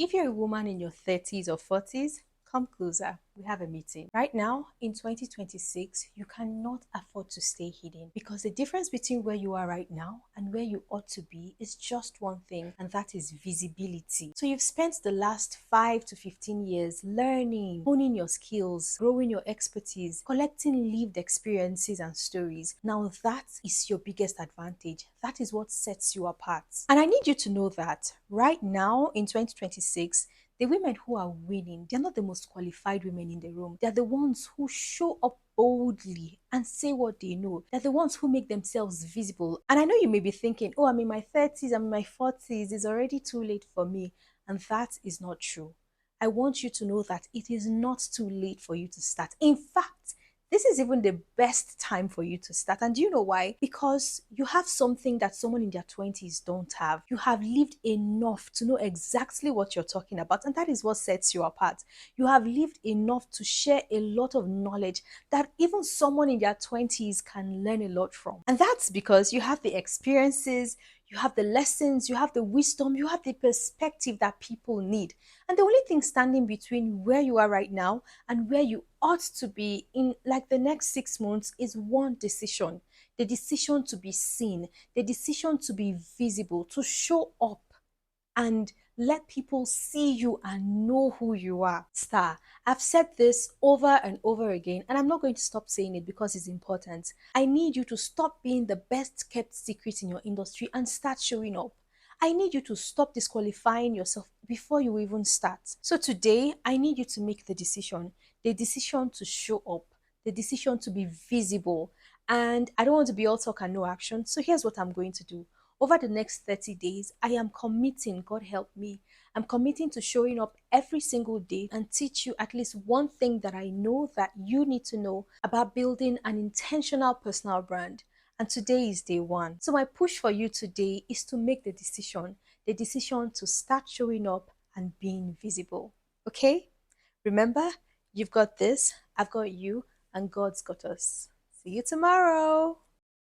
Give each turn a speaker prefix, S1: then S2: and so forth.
S1: If you're a woman in your 30s or 40s, come closer. We have a meeting. Right now, in 2026, you cannot afford to stay hidden because the difference between where you are right now and where you ought to be is just one thing, and that is visibility. So you've spent the last 5 to 15 years learning, honing your skills, growing your expertise, collecting lived experiences and stories. Now that is your biggest advantage. That is what sets you apart. And I need you to know that right now in 2026, the women who are winning, they're not the most qualified women in the room. They're the ones who show up boldly and say what they know. They're the ones who make themselves visible. And I know you may be thinking, oh, I'm in my 30s, I'm in my 40s, it's already too late for me. And that is not true. I want you to know that it is not too late for you to start. In fact, this is even the best time for you to start. And do you know why? Because you have something that someone in their 20s don't have. You have lived enough to know exactly what you're talking about. And that is what sets you apart. You have lived enough to share a lot of knowledge that even someone in their 20s can learn a lot from. And that's because you have the experiences, you have the lessons, you have the wisdom, you have the perspective that people need. And the only thing standing between where you are right now and where you ought to be in like the next 6 months is one decision: the decision to be seen, the decision to be visible, to show up and let people see you and know who you are. Star, I've said this over and over again, and I'm not going to stop saying it because it's important. I need you to stop being the best kept secret in your industry and start showing up. I need you to stop disqualifying yourself before you even start. So today, I need you to make the decision to show up, the decision to be visible. And I don't want to be all talk and no action. So here's what I'm going to do. Over the next 30 days, I am committing, God help me, I'm committing to showing up every single day and teach you at least one thing that I know that you need to know about building an intentional personal brand. And today is day one. So my push for you today is to make the decision to start showing up and being visible. Okay? Remember, you've got this, I've got you, and God's got us. See you tomorrow.